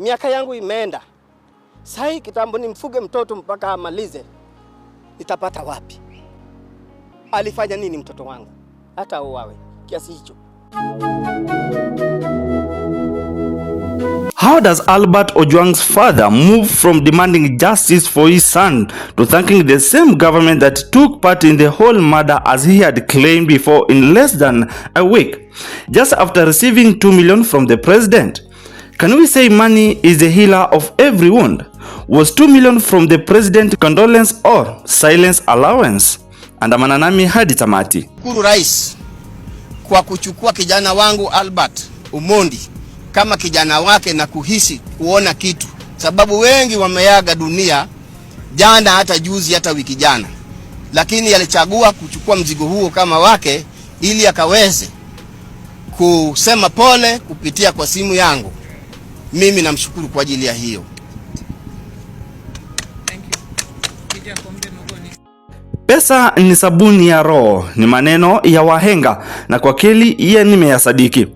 Miaka yangu imeenda. Sasa kitambo nimfuge mtoto mpaka amalize. Nitapata wapi? Alifanya nini mtoto wangu? Hata uawe kiasi hicho. How does Albert Ojwang's father move from demanding justice for his son to thanking the same government that took part in the whole murder as he had claimed before in less than a week, just after receiving 2 million from the president? Can we say money is the healer of every wound? Was 2 million from the president condolence or silence allowance? Andamana nami hadi tamati. Shukuru Rais kwa kuchukua kijana wangu Albert Omondi kama kijana wake na kuhisi kuona kitu, sababu wengi wameaga dunia jana, hata juzi, hata wiki jana, lakini alichagua kuchukua mzigo huo kama wake ili akaweze kusema pole kupitia kwa simu yangu. Mimi namshukuru kwa ajili ya hiyo. Pesa ni sabuni ya roho, ni maneno ya wahenga, na kwa kweli yeye nimeyasadiki.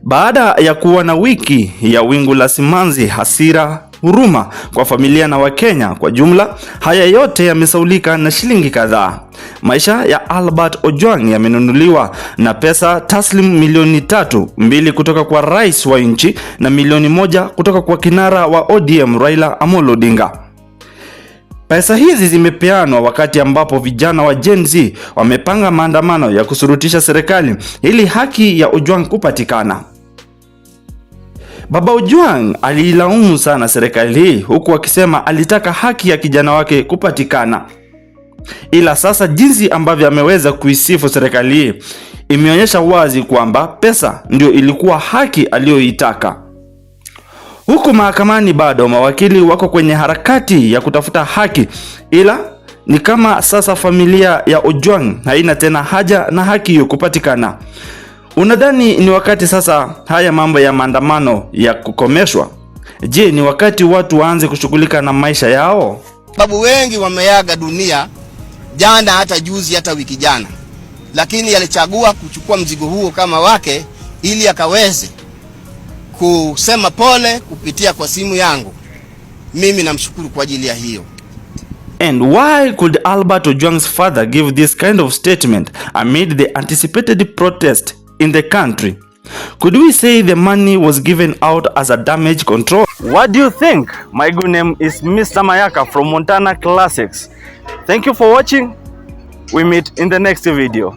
Baada ya kuwa na wiki ya wingu la simanzi, hasira, huruma kwa familia na Wakenya kwa jumla, haya yote yamesaulika na shilingi kadhaa. Maisha ya Albert Ojwang yamenunuliwa na pesa taslim milioni 3, 2 kutoka kwa rais wa nchi na milioni 1 kutoka kwa kinara wa ODM Raila Amolo Odinga. Pesa hizi zimepeanwa wakati ambapo vijana wa Gen Z wamepanga maandamano ya kusurutisha serikali ili haki ya Ojwang kupatikana. Baba Ojwang alilaumu sana serikali hii, huku akisema alitaka haki ya kijana wake kupatikana. Ila sasa jinsi ambavyo ameweza kuisifu serikali hii imeonyesha wazi kwamba pesa ndio ilikuwa haki aliyoitaka. Huku mahakamani bado mawakili wako kwenye harakati ya kutafuta haki, ila ni kama sasa familia ya Ojwang haina tena haja na haki hiyo kupatikana. Unadhani ni wakati sasa haya mambo ya maandamano ya kukomeshwa? Je, ni wakati watu waanze kushughulika na maisha yao? Sababu wengi wameaga dunia jana, hata juzi, hata wiki jana, lakini alichagua kuchukua mzigo huo kama wake ili akaweze kusema pole kupitia kwa simu yangu. Mimi namshukuru kwa ajili ya hiyo. And why could Albert Ojwang's father give this kind of statement amid the anticipated protest in the country? Could we say the money was given out as a damage control? What do you think? My good name is Mr. Mayaka from Montana Classics. Thank you for watching. We meet in the next video.